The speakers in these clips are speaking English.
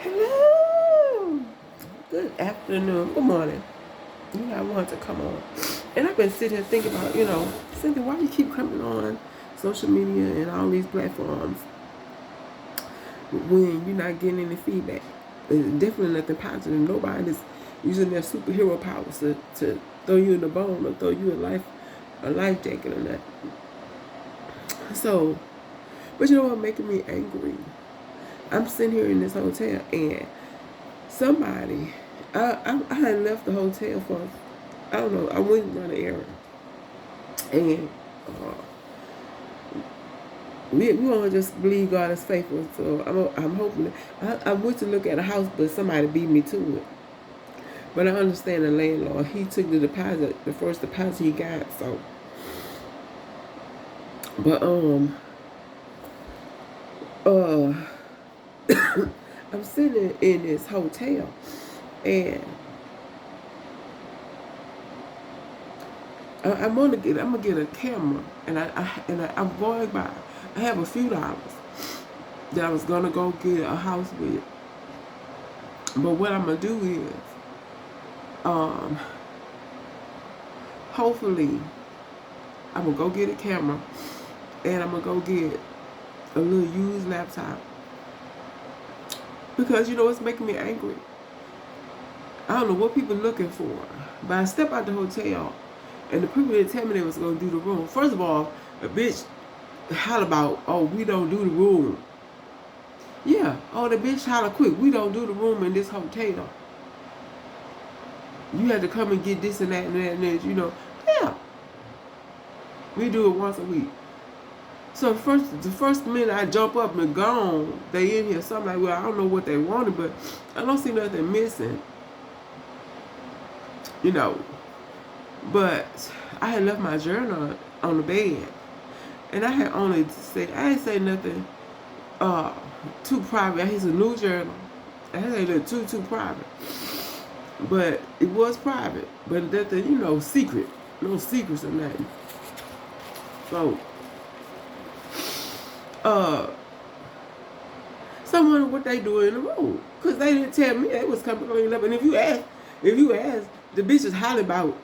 Hello. Good afternoon. Good morning. I wanted to come on. And I've been sitting here thinking about, Cynthia, why you keep coming on social media and all these platforms when you're not getting any feedback? It's definitely nothing positive. Nobody is using their superhero powers to throw you in the bone or throw you a life jacket or nothing. So, but you know what's making me angry? I'm sitting here in this hotel and somebody, I had left the hotel for, I don't know, I went and run an errand. And we want to just believe God is faithful. So I'm hoping, I went to look at a house, but somebody beat me to it. But I understand the landlord, he took the deposit, the first deposit he got, so. But, uh, I'm sitting in this hotel and I'm gonna get a camera, and I'm going by. I have a few dollars that I was gonna go get a house with, but what I'm gonna do is, um, hopefully, I'm gonna go get a camera, and I'm gonna go get a little used laptop because it's making me angry. I don't know what people are looking for, but I step out the hotel, and the people that tell me they was gonna do the room. First of all, a bitch holler about, oh, we don't do the room. Yeah, oh, the bitch holler quick, we don't do the room in this hotel. You had to come and get this and that and that and that, Yeah, we do it once a week. So the first minute I jump up and gone, they in here. So I'm like, well, I don't know what they wanted, but I don't see nothing missing. But I had left my journal on the bed. And I had only said, I didn't say nothing too private. It's a new journal. I didn't say nothing too private. But it was private. But nothing, secret. No secrets or nothing. So, someone what they do in the room. Because they didn't tell me they was coming clean up. And if you ask, the bitch is hollering about,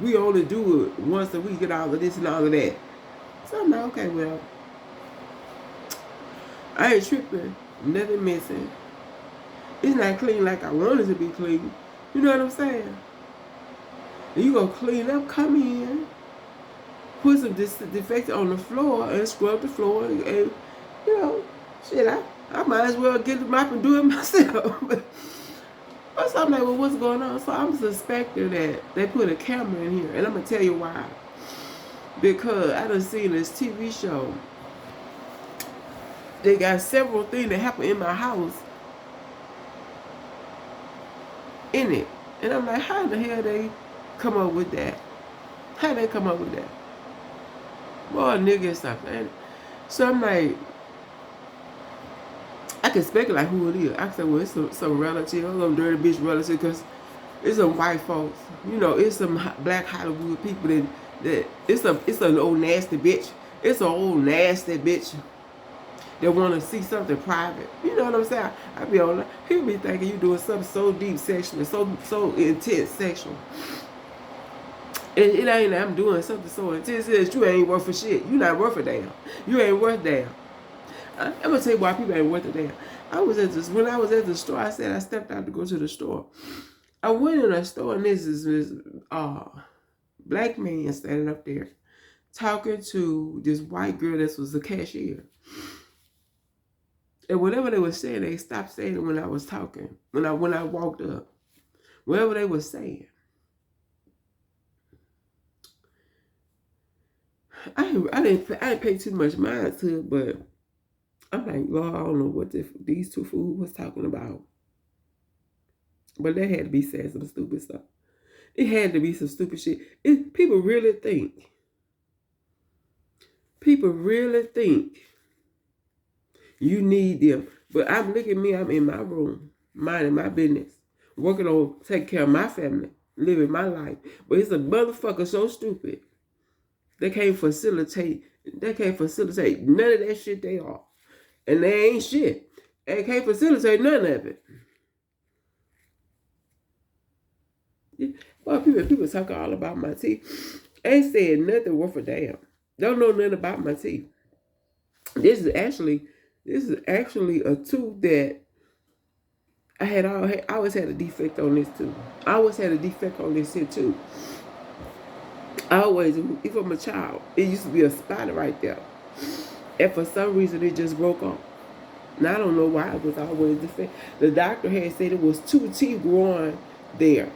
we only do it once a week and all of this and all of that. So I'm like, okay, well, I ain't tripping. Nothing missing. It's not clean like I want it to be clean. You know what I'm saying? And you go clean up, come in, put some disinfectant on the floor and scrub the floor and shit, I might as well get the mop and do it myself. So I'm like, well, what's going on? So I'm suspecting that they put a camera in here. And I'm going to tell you why. Because I done seen this TV show. They got several things that happen in my house in it. And I'm like, how the hell they come up with that? How they come up with that? Boy, nigga and stuff. And so I'm like, I can speculate who it is. I can say, well, it's some relative, some dirty bitch relative, because it's some white folks. It's some black Hollywood people that it's an old nasty bitch. It's an old nasty bitch that want to see something private. You know what I'm saying? I be on. People be thinking you doing something so deep sexually, so intense sexual. It ain't that I'm doing something so intense that you ain't worth a shit. You not worth a damn. You ain't worth damn. I'm gonna tell you why people ain't worth a damn. When I was at the store, I said I stepped out to go to the store. I went in a store and this is this black man standing up there talking to this white girl that was the cashier. And whatever they were saying, they stopped saying it when I was talking. When I walked up. Whatever they were saying. I didn't pay too much mind to it, but I'm like, Lord, I don't know what these two fools was talking about. But they had to be saying some stupid stuff. It had to be some stupid shit. People really think you need them. But look at me, I'm in my room, minding my business, working on taking care of my family, living my life. But it's a motherfucker so stupid. They can't facilitate none of that shit they are. And they ain't shit. and can't facilitate none of it. Well, people talk all about my teeth. Ain't said nothing worth a damn. Don't know nothing about my teeth. This is actually a tooth that I always had a defect on this too. I always had a defect on this here too. I always, even from a child, it used to be a spot right there. And for some reason, it just broke off. And I don't know why it was always defect. The doctor had said it was 2 teeth growing there.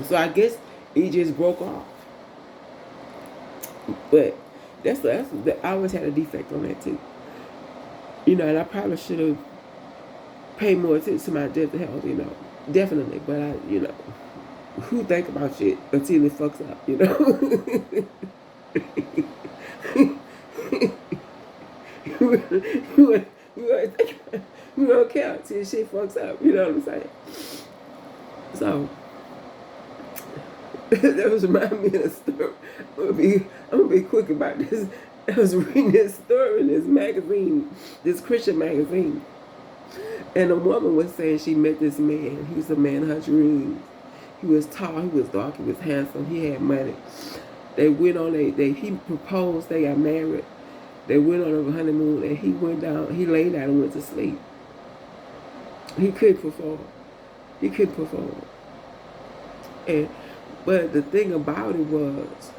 So I guess it just broke off. But I always had a defect on that too. You know, and I probably should have paid more attention to my dental health, you know. Definitely. But who think about shit until it fucks up, you know? You don't care until shit fucks up, you know what I'm saying? So that was reminding me of a story. I'm gonna be quick about this. I was reading this story in this magazine, this Christian magazine. And a woman was saying she met this man. He was a man of her dreams. He was tall, he was dark, he was handsome, he had money. They went on he proposed, they got married. They went on a honeymoon and he laid down and went to sleep. He couldn't perform. But the thing about it was,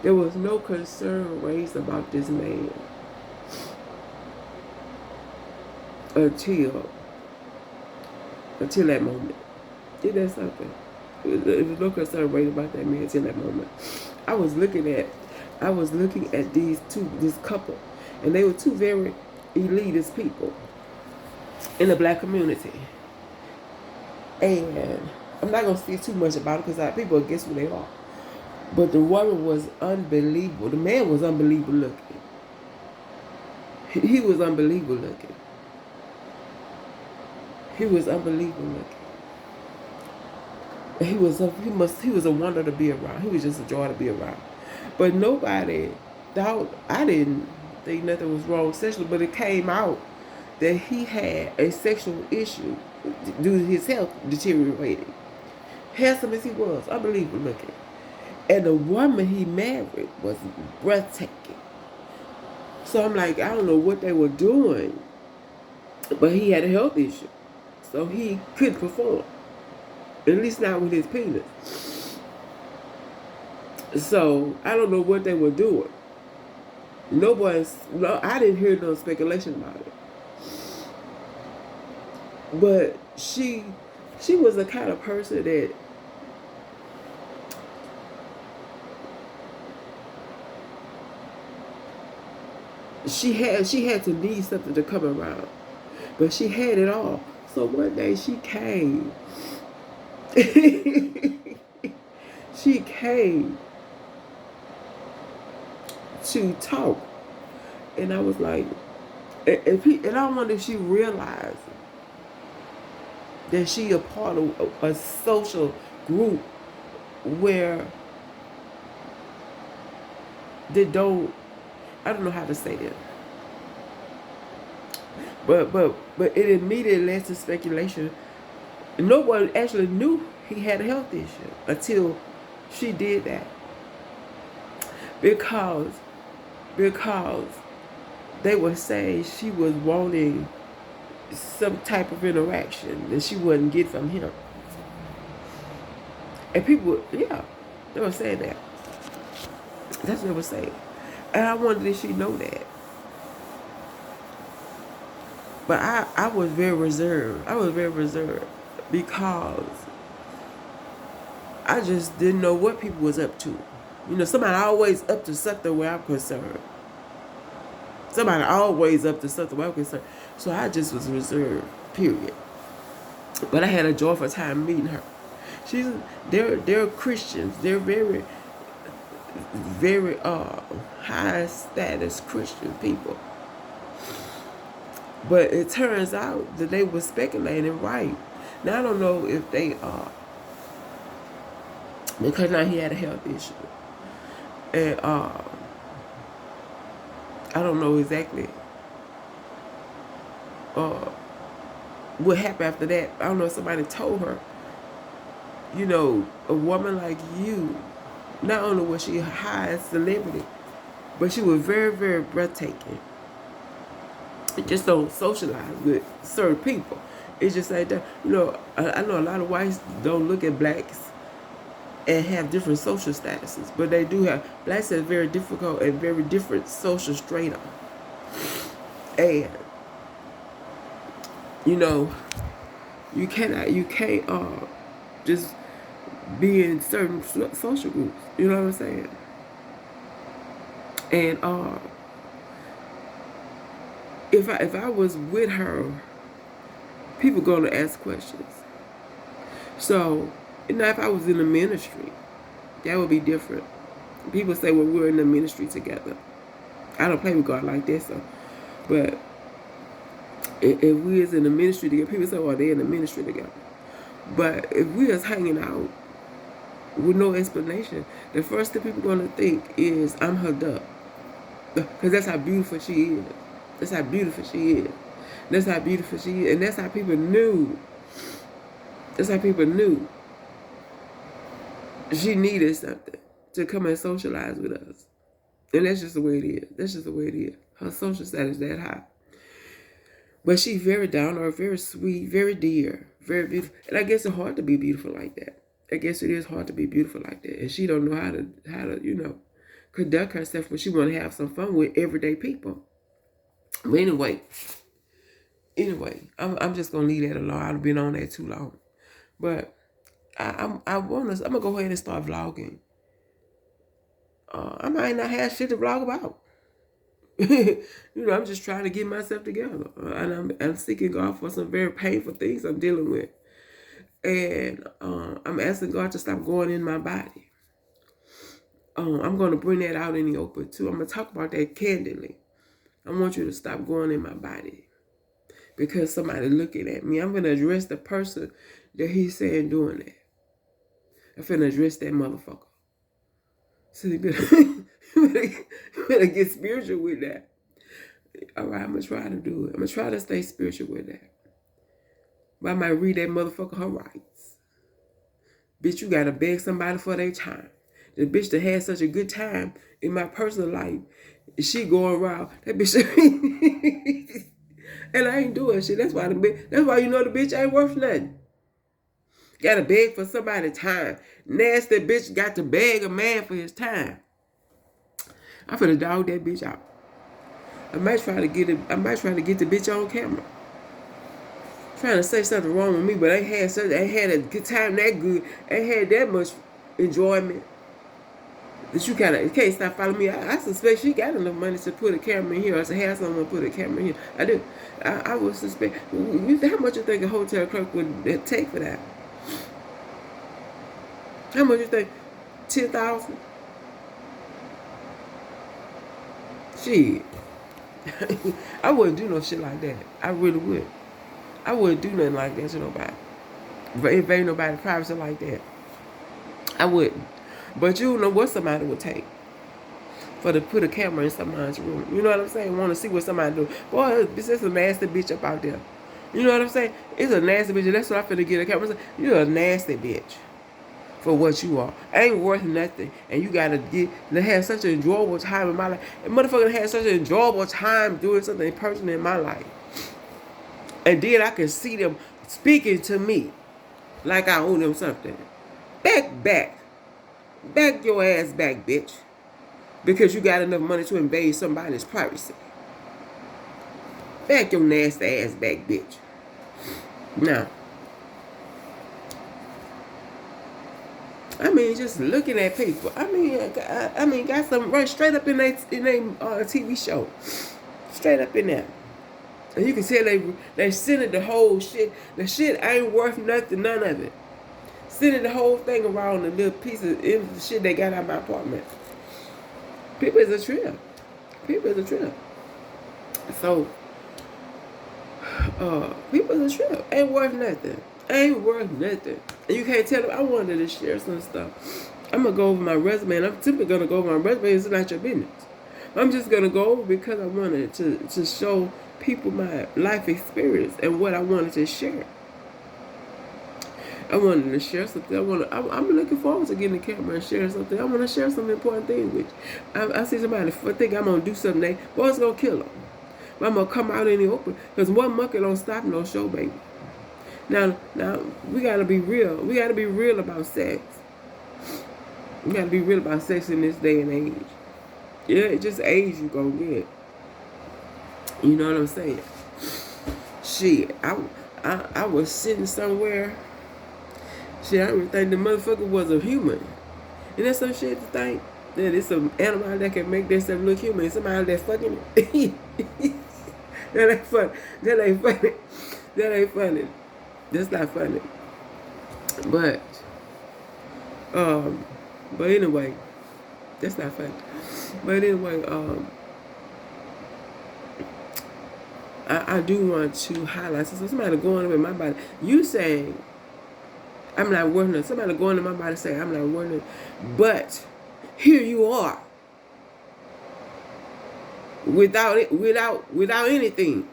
there was no concern raised about this man until that moment. Did that something? There was no concern raised about that man until that moment. I was looking at this couple, and they were 2 very elitist people in the black community. And I'm not gonna speak too much about it because people will guess who they are. But the woman was unbelievable. The man was unbelievable looking. He was unbelievable looking. He was unbelievable looking. He was a wonder to be around. He was just a joy to be around. But nobody thought, I didn't think nothing was wrong sexually, but it came out that he had a sexual issue due to his health deteriorating. Handsome as he was, unbelievable looking. And the woman he married was breathtaking. So I'm like, I don't know what they were doing, but he had a health issue. So he couldn't perform. At least not with his penis. So I don't know what they were doing. I didn't hear no speculation about it. But she was the kind of person that she had to need something to come around. But she had it all. So one day she came. She came to talk. And I was like, and I wonder if she realized that she a part of a social group where they don't, I don't know how to say that. But it immediately led to speculation. No one actually knew he had a health issue until she did that. Because they were saying she was wanting some type of interaction that she wouldn't get from him. And people, they were saying that. That's what they were saying. And I wondered if she know that. But I was very reserved. I was very reserved because I just didn't know what people was up to. You know, somebody always up to something where I'm concerned. Somebody always up to something where I'm concerned. So I just was reserved, period. But I had a joyful time meeting her. They're Christians. They're very, very high status Christian people. But it turns out that they were speculating right. Now I don't know if they are, because now he had a health issue. And I don't know exactly what happened after that. I don't know if somebody told her, you know, a woman like you, not only was she a high celebrity, but she was very, very breathtaking. It just don't socialize with certain people. It's just like that. You know, I know a lot of whites don't look at blacks and have different social statuses, but they do have. Blacks have very difficult and very different social strata. And you know, you can't just be in certain social groups. You know what I'm saying? And if I was with her, people gonna ask questions. So, now if I was in the ministry, that would be different. People say, well, we're in the ministry together. I don't play with God like that, so. But if we is in the ministry together, people say, well, they're in the ministry together. But if we is hanging out with no explanation, the first thing people gonna think is I'm her duck. Because that's how beautiful she is. That's how beautiful she is. That's how beautiful she is. And that's how people knew. That's how people knew she needed something to come and socialize with us. And that's just the way it is. That's just the way it is. Her social status is that high. But she's very down to earth, very sweet, very dear, very beautiful. And I guess it's hard to be beautiful like that. I guess it is hard to be beautiful like that. And she don't know how to, you know, conduct herself when she want to have some fun with everyday people. But anyway, I'm just gonna leave that alone. I've been on that too long. But I'm gonna go ahead and start vlogging. I might not have shit to vlog about. You know, I'm just trying to get myself together, and I'm seeking God for some very painful things I'm dealing with, and I'm asking God to stop going in my body. I'm gonna bring that out in the open too. I'm gonna talk about that candidly. I want you to stop going in my body because somebody looking at me. I'm gonna address the person that he's saying doing that. I'm finna address that motherfucker. So you better get spiritual with that. All right, I'm going to try to do it. I'm going to try to stay spiritual with that. But I might read that motherfucker her rights. Bitch, you got to beg somebody for their time. The bitch that had such a good time in my personal life, she going around. That bitch, and I ain't doing shit. That's why you know the bitch ain't worth nothing. Got to beg for somebody's time. Nasty bitch got to beg a man for his time. I'm finna dog that bitch out. I might try to get the bitch on camera. Trying to say something wrong with me, but I had a good time that good. I had that much enjoyment that you can't stop following me. I suspect she got enough money to put a camera in here or to have someone put a camera in here. I do. I would suspect. How much you think a hotel clerk would take for that? How much you think? 10,000? Shit. I wouldn't do no shit like that. I really would. I wouldn't do nothing like that to nobody. If ain't nobody privacy like that, I wouldn't. But you know what somebody would take for to put a camera in somebody's room. You know what I'm saying? Want to see what somebody do. Boy, this is a nasty bitch up out there. You know what I'm saying? It's a nasty bitch. That's what I'm finna get a camera. You're a nasty bitch. For what you are. Ain't worth nothing. And you gotta have such an enjoyable time in my life. And motherfucker had such an enjoyable time doing something personal in my life. And then I can see them speaking to me like I owe them something. Back your ass back, bitch. Because you got enough money to invade somebody's privacy. Back your nasty ass back, bitch. Now, I mean, just looking at people. I mean, got some right straight up in their TV show, straight up in there, and you can tell they centered the whole shit. The shit ain't worth nothing, none of it. Centered the whole thing around the little piece of shit they got out of my apartment. People is a trip. People is a trip. So, people is a trip. Ain't worth nothing. Ain't worth nothing. And you can't tell them. I wanted to share some stuff. I'm going to go over my resume. And I'm typically going to go over my resume. It's not your business. I'm just going to go over because I wanted to show people my life experience and what I wanted to share. I wanted to share something. I'm looking forward to getting the camera and sharing something. I want to share some important things with you. I see somebody think I'm going to do something, boy, it's going to kill them. But I'm going to come out in the open. Because one monkey don't stop no show, baby. Now, we got to be real. We got to be real about sex. We got to be real about sex in this day and age. Yeah, it's just age you going to get. You know what I'm saying? Shit, I was sitting somewhere. Shit, I don't even think the motherfucker was a human. And that's some shit to think that it's an animal that can make themselves look human. Somebody that's fucking it. That ain't funny. That ain't funny. That ain't funny. That's not funny. But anyway, that's not funny. But anyway, I do want to highlight, so somebody going up in my body. You saying I'm not worth it. Somebody going in my body saying I'm not worth it. But here you are. Without anything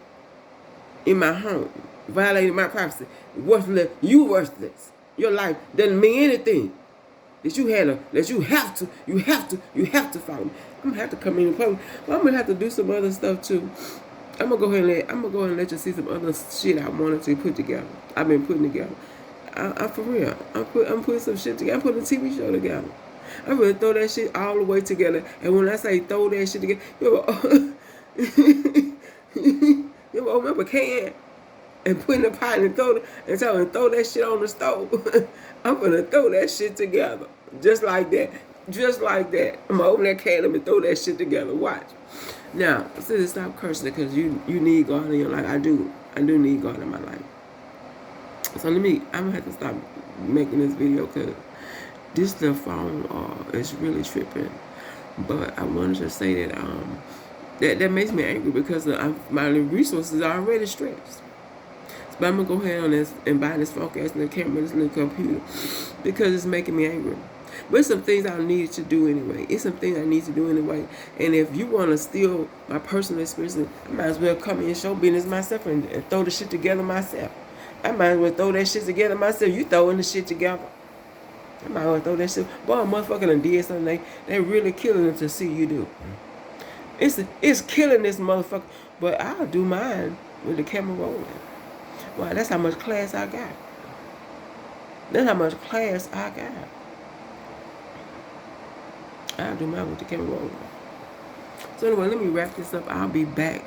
in my home. Violating my privacy. Worthless. You worthless. Your life doesn't mean anything. That you have to follow me. I'm gonna have to come in and public. But I'm gonna have to do some other stuff too. I'm gonna go ahead and let you see some other shit I wanted to put together. I've been putting together. I'm for real. I'm putting some shit together. I'm putting a TV show together. I'm gonna throw that shit all the way together. And when I say throw that shit together, you open up a can and put in a pot and throw that shit on the stove. I'm gonna throw that shit together. Just like that. Just like that. I'm gonna open that can up and throw that shit together. Watch. Now, stop cursing because you need God in your life. I do need God in my life. So I'm gonna have to stop making this video because this the phone is really tripping. But I wanted to say that that makes me angry because my resources are already stressed. But I'm gonna go ahead on this and buy this phone case and the camera, this little computer, because it's making me angry. But it's some things I need to do anyway. And if you want to steal my personal experience, I might as well come in and show business myself and throw the shit together myself. I might as well throw that shit together myself. You throwing the shit together. I might as well throw that shit. Boy, a motherfucker done did something they really killing it to see you do. It's killing this motherfucker. But I'll do mine with the camera rolling. Wow, that's how much class I got. I'll do mine with the camera rolling. So anyway, let me wrap this up. I will be back.